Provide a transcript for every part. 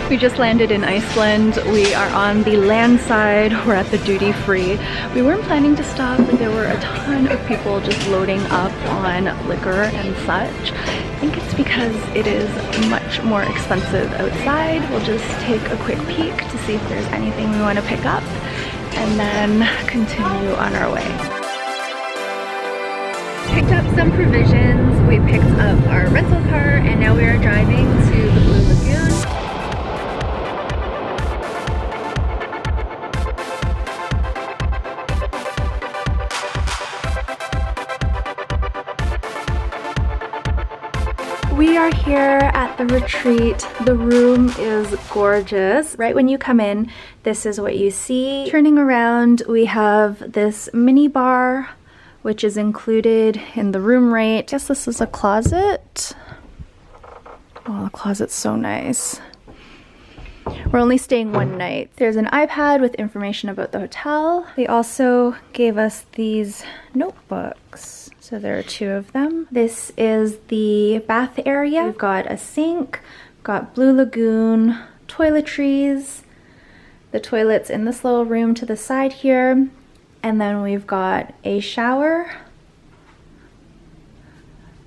We just landed in Iceland. We are on the land side. We're at the duty free. We weren't planning to stop, but there were a ton of people just loading up on liquor and such. I think it's because it is much more expensive outside. We'll just take a quick peek to see if there's anything we want to pick up and then continue on our way. Picked up some provisions. We picked up our rental car and now we are driving to the Blue Lagoon. We are here at the retreat. The room is gorgeous. Right when you come in, this is what you see. Turning around, we have this mini bar, which is included in the room rate. I guess this is a closet. Oh, the closet's so nice. We're only staying one night. There's an iPad with information about the hotel. They also gave us these notebooks. So there are 2 of them. This is the bath area. We've got a sink, got Blue Lagoon, toiletries, the toilets in this little room to the side here, and then we've got a shower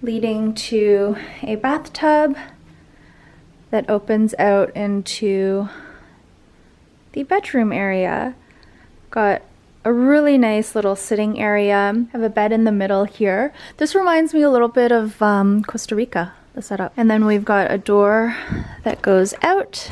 leading to a bathtub that opens out into the bedroom area. Got a really nice little sitting area. Have a bed in the middle here. This reminds me a little bit of Costa Rica, the setup. And then we've got a door that goes out.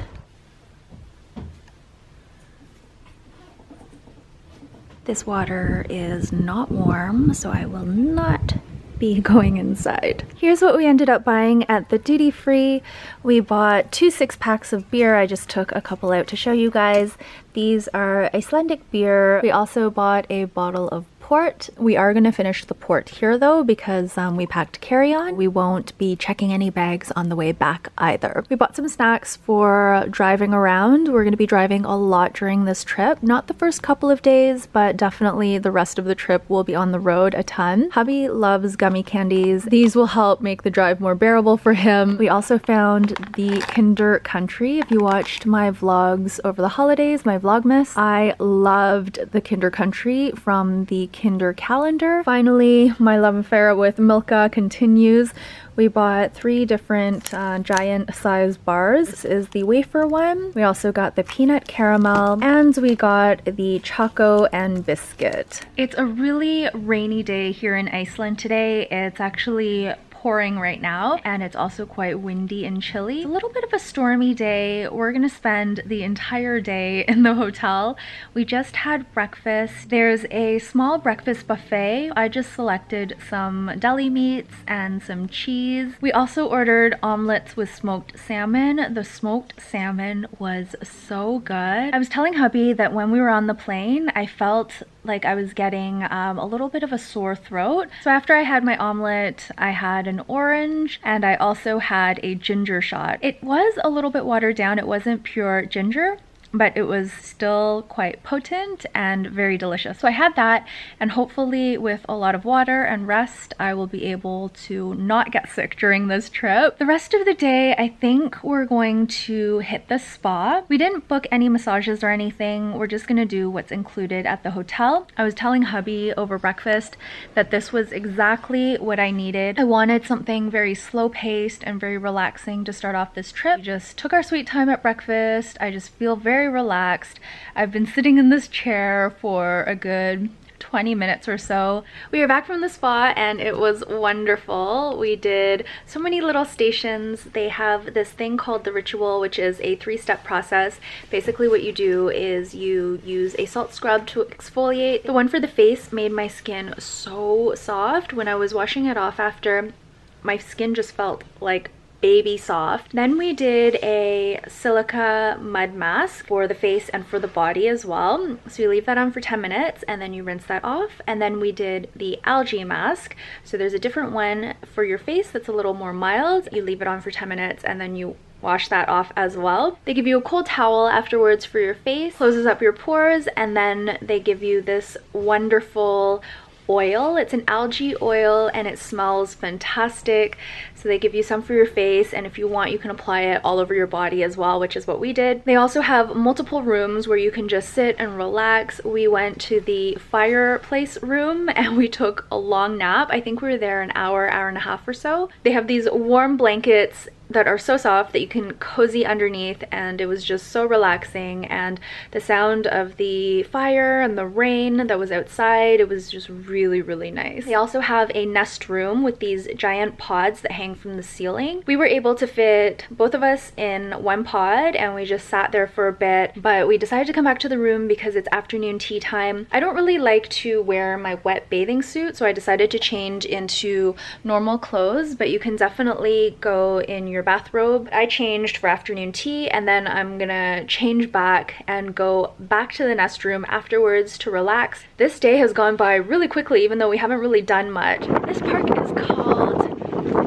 This water is not warm, so I will not be going inside. Here's what we ended up buying at the duty free. We bought 2 6-packs of beer. I just took a couple out to show you guys. These are Icelandic beer. We also bought a bottle of port. We are going to finish the port here though because we packed carry-on. We won't be checking any bags on the way back either. We bought some snacks for driving around. We're going to be driving a lot during this trip. Not the first couple of days, but definitely the rest of the trip we'll be on the road a ton. Hubby loves gummy candies. These will help make the drive more bearable for him. We also found the Kinder Country. If you watched my vlogs over the holidays, my Vlogmas, I loved the Kinder Country from the Kinder calendar. Finally, my love affair with Milka continues. We bought 3 different giant size bars. This is the wafer one. We also got the peanut caramel and we got the choco and biscuit. It's a really rainy day here in Iceland today. It's actually pouring right now and it's also quite windy and chilly. It's a little bit of a stormy day. We're gonna spend the entire day in the hotel. We just had breakfast. There's a small breakfast buffet. I just selected some deli meats and some cheese. We also ordered omelets with smoked salmon. The smoked salmon was so good. I was telling hubby that when we were on the plane, I felt like I was getting a little bit of a sore throat. So after I had my omelet, I had an orange and I also had a ginger shot. It was a little bit watered down. It wasn't pure ginger, but it was still quite potent and very delicious. So I had that, and hopefully with a lot of water and rest, I will be able to not get sick during this trip. The rest of the day, I think we're going to hit the spa. We didn't book any massages or anything. We're just gonna do what's included at the hotel. I was telling hubby over breakfast that this was exactly what I needed. I wanted something very slow paced and very relaxing to start off this trip. We just took our sweet time at breakfast. I just feel very relaxed. I've been sitting in this chair for a good 20 minutes or so. We are back from the spa and it was wonderful. We did so many little stations. They have this thing called the ritual, which is a 3-step process. Basically what you do is you use a salt scrub to exfoliate. The one for the face made my skin so soft. When I was washing it off after, my skin just felt like baby soft. Then we did a silica mud mask for the face and for the body as well. So you leave that on for 10 minutes and then you rinse that off. And then we did the algae mask. So there's a different one for your face that's a little more mild. You leave it on for 10 minutes and then you wash that off as well. They give you a cold towel afterwards for your face, closes up your pores, and then they give you this wonderful oil. It's an algae oil and it smells fantastic. So they give you some for your face, and if you want you can apply it all over your body as well, which is what we did. They also have multiple rooms where you can just sit and relax. We went to the fireplace room and we took a long nap. I think we were there an hour and a half or so. They have these warm blankets that are so soft that you can cozy underneath, and it was just so relaxing, and the sound of the fire and the rain that was outside, it was just really, really nice. They also have a nest room with these giant pods that hang from the ceiling. We were able to fit both of us in one pod and we just sat there for a bit, but we decided to come back to the room because it's afternoon tea time. I don't really like to wear my wet bathing suit, so I decided to change into normal clothes, but you can definitely go in your bathrobe. I changed for afternoon tea, and then I'm gonna change back and go back to the nest room afterwards to relax. This day has gone by really quickly, even though we haven't really done much. This park is called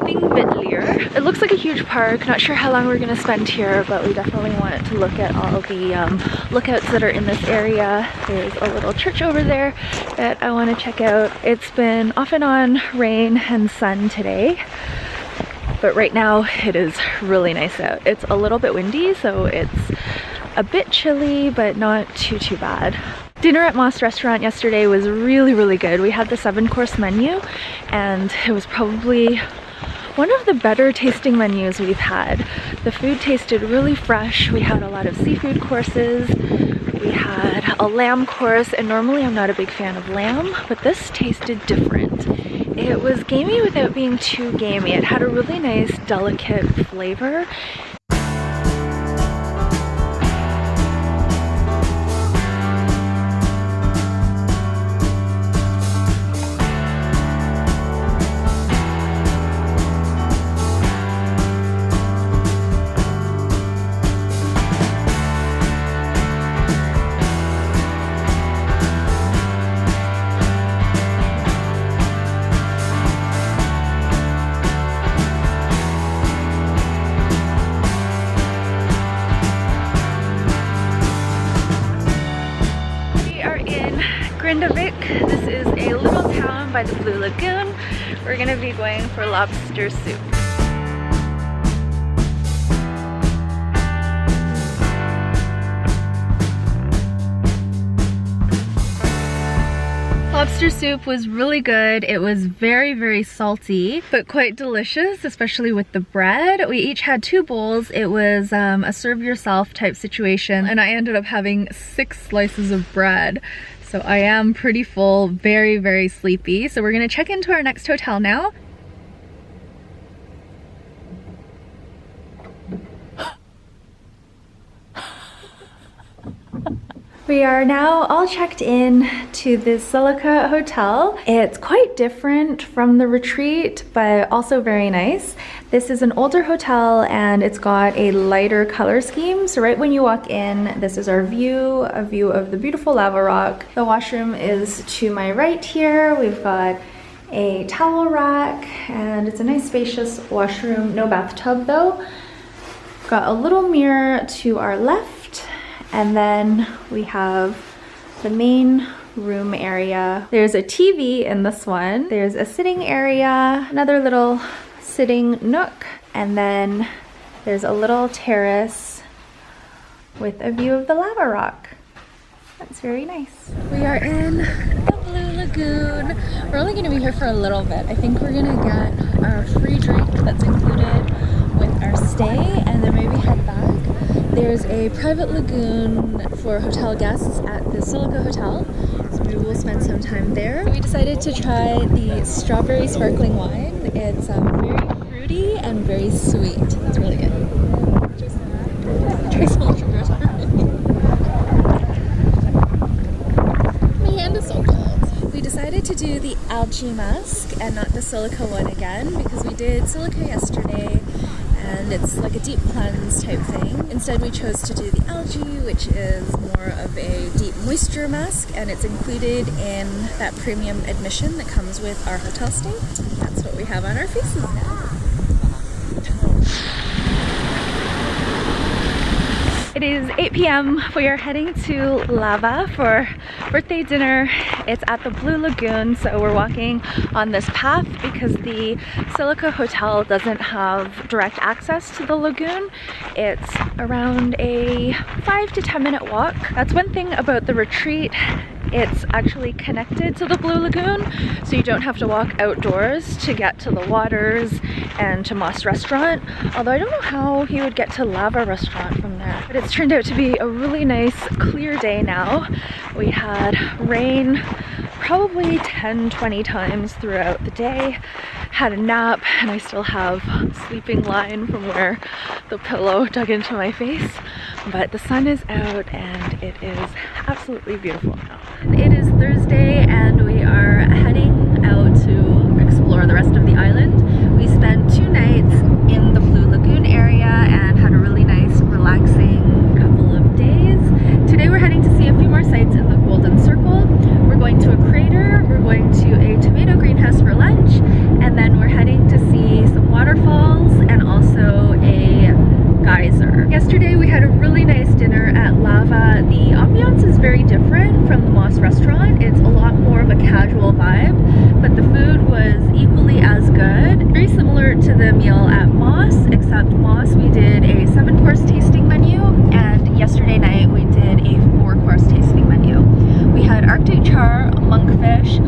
Thingvellir. It looks like a huge park. Not sure how long we're gonna spend here, but we definitely want to look at all the lookouts that are in this area. There's a little church over there that I want to check out. It's been off and on rain and sun today, but right now it is really nice out. It's a little bit windy, so it's a bit chilly, but not too bad. Dinner at Moss Restaurant yesterday was really good. We had the 7-course menu, and it was probably one of the better tasting menus we've had. The food tasted really fresh. We had a lot of seafood courses. We had a lamb course, and normally I'm not a big fan of lamb, but this tasted different. It was gamey without being too gamey. It had a really nice, delicate flavor. This is a little town by the Blue Lagoon. We're gonna be going for lobster soup. Lobster soup was really good. It was very salty, but quite delicious, especially with the bread. We each had 2 bowls. It was a serve yourself type situation, and I ended up having 6 slices of bread. So I am pretty full, very sleepy. So we're gonna check into our next hotel now. We are now all checked in to the Silica hotel. It's quite different from the retreat, but also very nice. This is an older hotel and it's got a lighter color scheme. So right when you walk in, this is our view, a view of the beautiful lava rock. The washroom is to my right here. We've got a towel rack and it's a nice spacious washroom. No bathtub though. Got a little mirror to our left. And then we have the main room area. There's a TV in this one. There's a sitting area, another little sitting nook, and then there's a little terrace with a view of the lava rock. That's very nice. We are in the Blue Lagoon. We're only gonna be here for a little bit. I think we're gonna get our free drink that's included with our stay and then maybe head back. There's a private lagoon for hotel guests at the Silica Hotel, so maybe we'll spend some time there. We decided to try the strawberry sparkling wine. It's very fruity and very sweet. It's really good. Try some sugars already. My hand is so cold. We decided to do the algae mask and not the Silica one again because we did Silica yesterday and it's like a deep cleanse type thing. Instead we chose to do the algae, which is more of a deep moisture mask, and it's included in that premium admission that comes with our hotel stay. That's what we have on our faces now. It is 8 p.m. We are heading to Lava for birthday dinner. It's at the Blue Lagoon, so we're walking on this path because the Silica Hotel doesn't have direct access to the lagoon. It's around a 5 to 10 minute walk. That's one thing about the retreat. It's actually connected to the Blue Lagoon, so you don't have to walk outdoors to get to the waters and to Moss Restaurant. Although I don't know how you would get to Lava Restaurant from there. But it's turned out to be a really nice, clear day now. We had rain probably 10-20 times throughout the day. Had a nap, and I still have sleeping line from where the pillow dug into my face. But the sun is out and it is absolutely beautiful now. It is Thursday and we are heading out to explore the rest of the island. We spent 2 nights in the Blue Lagoon area and had a really nice, relaxing couple of days. Today we're heading to see a few more sites in the Golden Circle. We're going to a crater, we're going to a tomato greenhouse for lunch, and then we're heading to see some waterfalls and also a geyser. Yesterday we had a really nice dinner at Lava. The ambiance is very different from the Moss Restaurant. It's a lot more of a casual vibe, but the food was equally as good. Very similar to the meal at Moss, except Moss we did a 7-course tasting menu, and yesterday night we did a 4-course tasting menu. We had Arctic char, monkfish,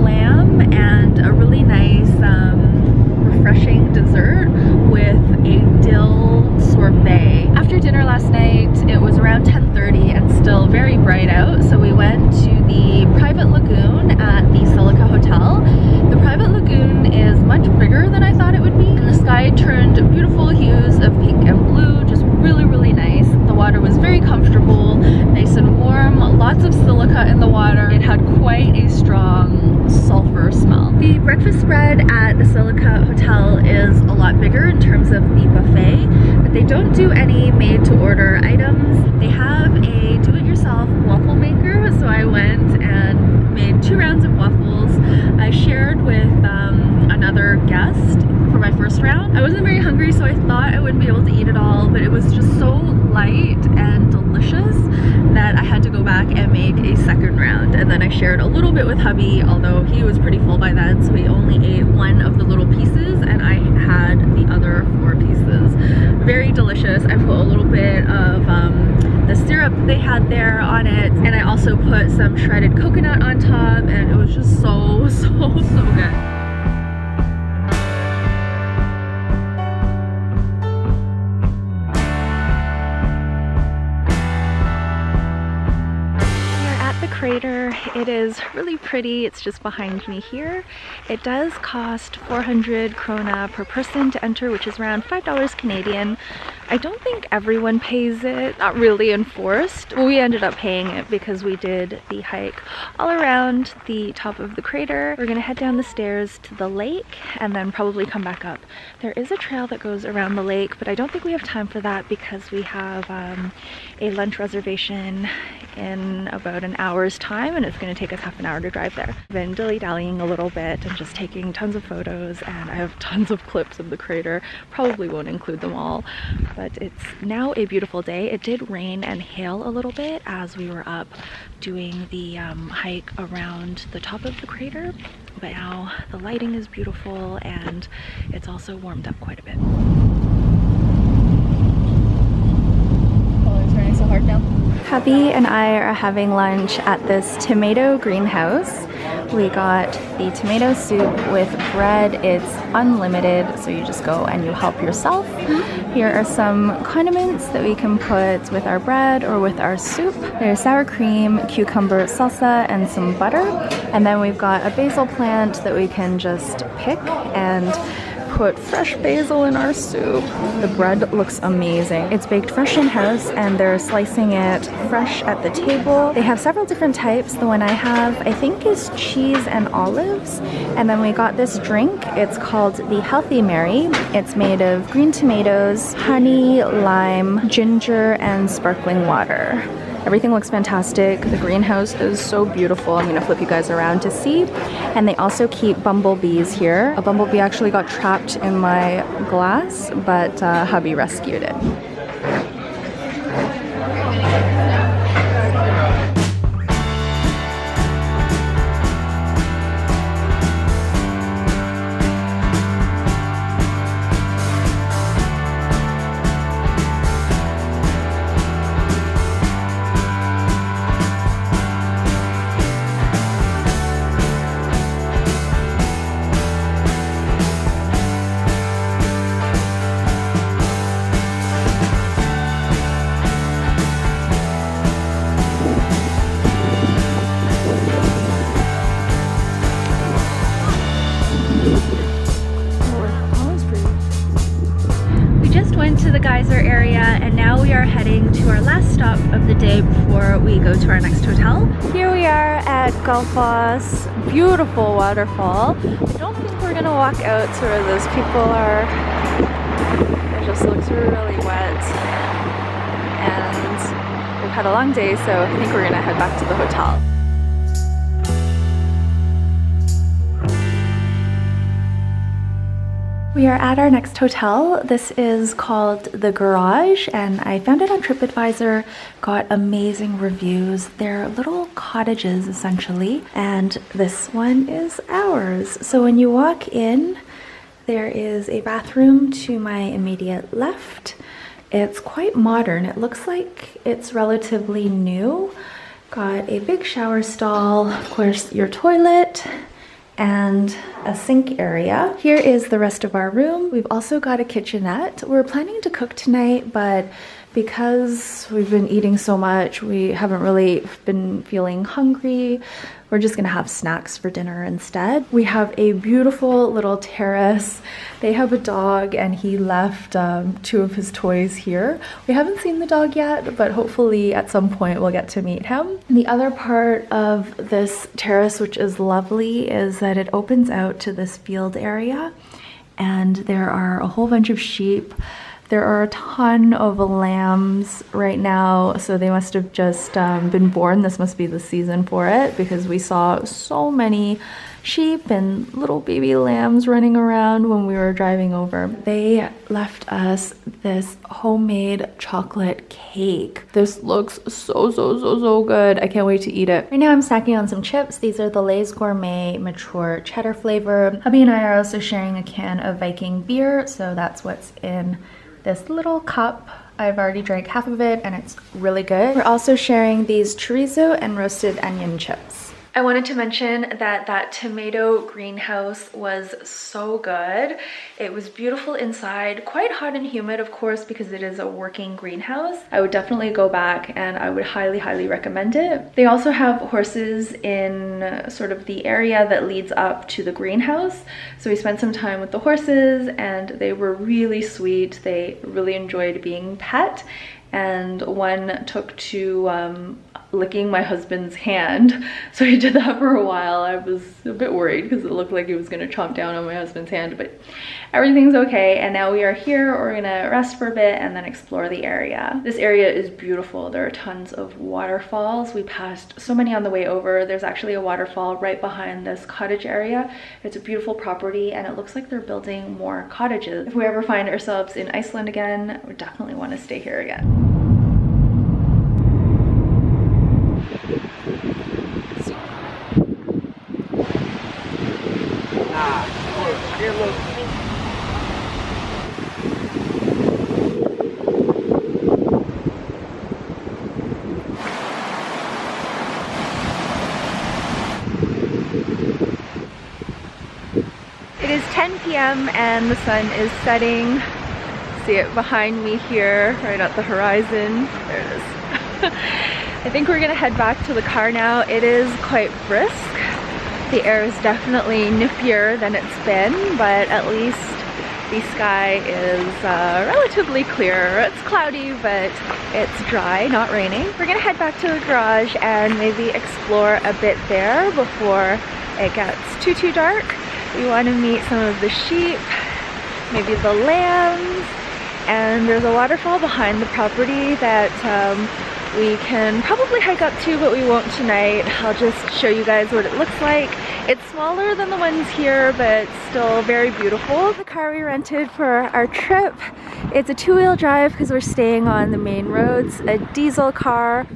lamb, and a really nice refreshing dessert with a dill sorbet. After dinner last night, it was around 10:30 and still very bright out, so we went to the private lagoon at the Silica Hotel. The private lagoon is much bigger than I thought it would be, and the sky turned beautiful hues of pink and blue, just really, really nice. The water was very comfortable, nice and warm, lots of silica in the water. It had quite a strong sulfur smell. The breakfast spread at the Silica Hotel is a lot bigger in terms of the buffet, but they don't do any made-to-order items. They have a do-it-yourself waffle maker, so I went and made 2 rounds of waffles. I shared with another guest for my first round. I wasn't very hungry, so I thought I wouldn't be able to eat it all, but it was just so light and delicious that I had to go back and make a second round. And then I shared a little bit with hubby, although he was pretty full by then, so he only ate 1 of the little pieces and I had the other 4 pieces. Very delicious. I put a little bit of the syrup they had there on it, and I also put some shredded coconut on top, and it was just so good. Crater. It is really pretty. It's just behind me here. It does cost 400 krona per person to enter, which is around $5 Canadian. I don't think everyone pays it, not really enforced. Well, we ended up paying it because we did the hike all around the top of the crater. We're gonna head down the stairs to the lake and then probably come back up. There is a trail that goes around the lake, but I don't think we have time for that because we have a lunch reservation in about an hour's time, and it's going to take us half an hour to drive there. I've been dilly-dallying a little bit and just taking tons of photos, and I have tons of clips of the crater. Probably won't include them all, but it's now a beautiful day. It did rain and hail a little bit as we were up doing the hike around the top of the crater, but now the lighting is beautiful and it's also warmed up quite a bit. Oh, it's raining so hard now. Hubby and I are having lunch at this tomato greenhouse. We got the tomato soup with bread. It's unlimited, so you just go and you help yourself. Here are some condiments that we can put with our bread or with our soup. There's sour cream, cucumber salsa, and some butter. And then we've got a basil plant that we can just pick and put fresh basil in our soup. The bread looks amazing. It's baked fresh in-house and they're slicing it fresh at the table. They have several different types. The one I have, I think, is cheese and olives. And then we got this drink. It's called the Healthy Mary. It's made of green tomatoes, honey, lime, ginger, and sparkling water. Everything looks fantastic. The greenhouse is so beautiful. I'm gonna flip you guys around to see. And they also keep bumblebees here. A bumblebee actually got trapped in my glass, but hubby rescued it. Area, and now we are heading to our last stop of the day before we go to our next hotel. Here we are at Waterfalls, beautiful waterfall. I don't think we're gonna walk out to where those people are. It just looks really wet, and we've had a long day, so I think we're gonna head back to the hotel. We are at our next hotel. This is called The Garage, and I found it on TripAdvisor, got amazing reviews. They're little cottages essentially, and this one is ours. So when you walk in, there is a bathroom to my immediate left. It's quite modern. It looks like it's relatively new. Got a big shower stall, of course your toilet, and a sink area. Here is the rest of our room. We've also got a kitchenette. We're planning to cook tonight, but because we've been eating so much, we haven't really been feeling hungry. We're just gonna have snacks for dinner instead. We have a beautiful little terrace. They have a dog, and he left 2 of his toys here. We haven't seen the dog yet, but hopefully at some point we'll get to meet him. And the other part of this terrace, which is lovely, is that it opens out to this field area, and there are a whole bunch of sheep. There are a ton of lambs right now, so they must have just been born. This must be the season for it, because we saw so many sheep and little baby lambs running around when we were driving over. They left us this homemade chocolate cake. This looks so good. I can't wait to eat it. Right now I'm snacking on some chips. These are the Lay's Gourmet Mature Cheddar flavor. Hubby and I are also sharing a can of Viking beer, so that's what's in this little cup. I've already drank half of it, and it's really good. We're also sharing these chorizo and roasted onion chips. I wanted to mention that that tomato greenhouse was so good. It was beautiful inside, quite hot and humid, of course, because it is a working greenhouse. I would definitely go back, and I would highly recommend it. They also have horses in sort of the area that leads up to the greenhouse. So we spent some time with the horses, and they were really sweet. They really enjoyed being pet, and one took to licking my husband's hand. So he did that for a while. I was a bit worried because it looked like he was gonna chomp down on my husband's hand, but everything's okay. And now we are here. We're gonna rest for a bit and then explore the area. This area is beautiful. There are tons of waterfalls. We passed so many on the way over. There's actually a waterfall right behind this cottage area. It's a beautiful property, and it looks like they're building more cottages. If we ever find ourselves in Iceland again, we definitely want to stay here again. It is 10 p.m. and the sun is setting. See it behind me here, right at the horizon. There it is. I think we're gonna head back to the car now. It is quite brisk. The air is definitely nippier than it's been, but at least the sky is relatively clear. It's cloudy, but it's dry, not raining. We're gonna head back to the garage and maybe explore a bit there before it gets too dark. We want to meet some of the sheep, maybe the lambs, and there's a waterfall behind the property that we can probably hike up to, but we won't tonight. I'll just show you guys what it looks like It's smaller than the ones here, but still very beautiful. The car we rented for our trip, it's a two-wheel drive because we're staying on the main roads, a diesel car.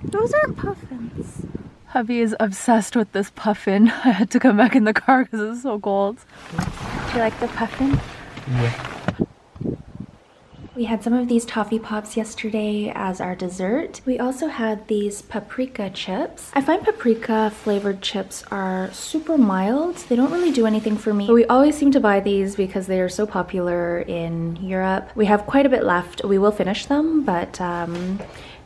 Those aren't puffins. Hubby is obsessed with this puffin. I had to come back in the car because it's so cold. Do you like the puffin? Yeah. We had some of these toffee pops yesterday as our dessert. We also had these paprika chips. I find paprika flavored chips are super mild. They don't really do anything for me. But we always seem to buy these because they are so popular in Europe. We have quite a bit left. We will finish them, but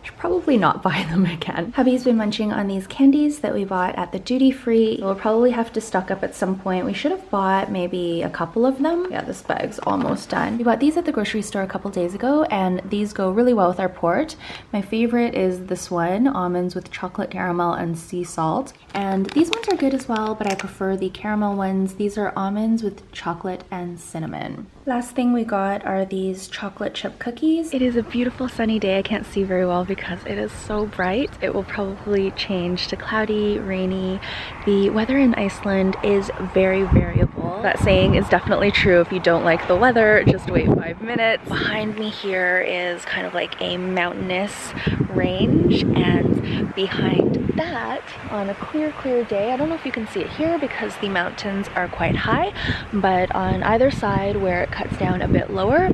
should probably not buy them again. Hubby's been munching on these candies that we bought at the duty free. We'll probably have to stock up at some point. We should have bought maybe a couple of them. Yeah, this bag's almost done. We bought these at the grocery store a couple days ago, and these go really well with our port. My favorite is this one, almonds with chocolate caramel and sea salt. And these ones are good as well, but I prefer the caramel ones. These are almonds with chocolate and cinnamon. Last thing we got are these chocolate chip cookies. It is a beautiful sunny day. I can't see very well because it is so bright. It will probably change to cloudy, rainy. The weather in Iceland is very variable. That saying is definitely true. If you don't like the weather, just wait 5 minutes. Behind me here is kind of like a mountainous range, and behind that, on a clear day, I don't know if you can see it here because the mountains are quite high, but on either side where it cuts down a bit lower,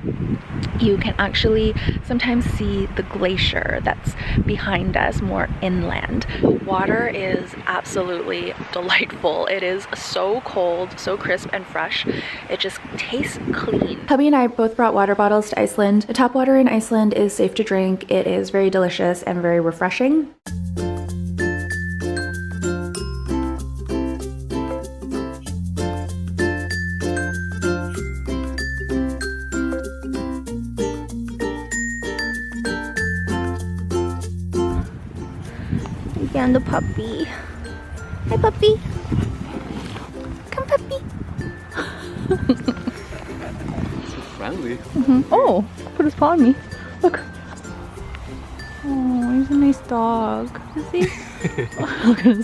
you can actually sometimes see the glacier that's behind us more inland. The water is absolutely delightful. It is so cold, so crisp and fresh. It just tastes clean. Hubby and I both brought water bottles to Iceland. The tap water in Iceland is safe to drink. It is very delicious and very refreshing. And the puppy. Hi, puppy. Come, puppy. So friendly. Oh, put his paw on me. Look. Oh, he's a nice dog. Is he? Look at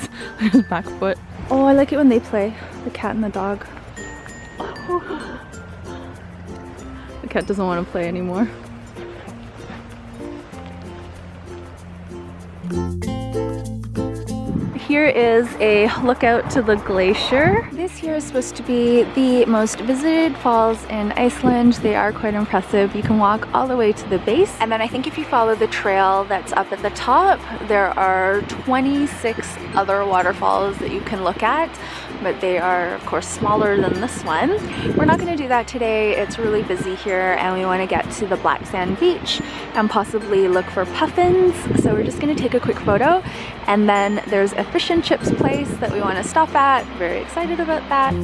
his back foot. Oh, I like it when they play. The cat and the dog. Oh. The cat doesn't want to play anymore. Here is a lookout to the glacier. This here is supposed to be the most visited falls in Iceland. They are quite impressive. You can walk all the way to the base. And then I think if you follow the trail that's up at the top, there are 26 other waterfalls that you can look at, but they are of course smaller than this one. We're not going to do that today. It's really busy here and we want to get to the black sand beach and possibly look for puffins. So we're just going to take a quick photo, and then there's a fish and chips place that we want to stop at. Very excited about that.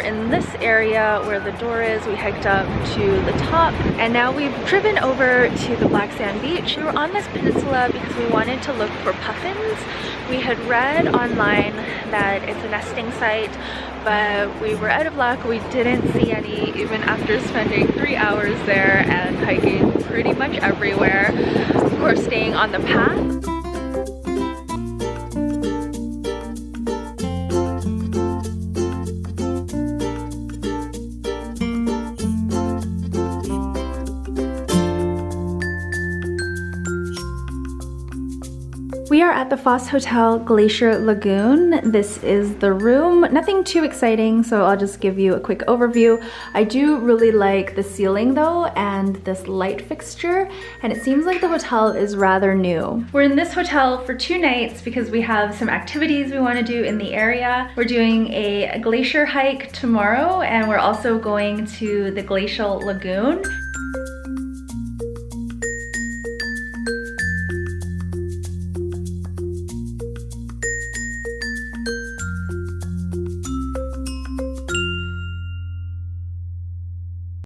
In this area where the door is, we hiked up to the top, and now we've driven over to the black sand beach. We were on this peninsula because we wanted to look for puffins. We had read online that it's a nesting site, but we were out of luck. We didn't see any even after spending 3 hours there and hiking pretty much everywhere. Of course, staying on the path. We We are at the Foss Hotel Glacier Lagoon. This is the room. Nothing too exciting, so I'll just give you a quick overview. I do really like the ceiling though, and this light fixture, and it seems like the hotel is rather new. We're in this hotel for 2 nights because we have some activities we want to do in the area. We're doing a glacier hike tomorrow, and we're also going to the glacial lagoon.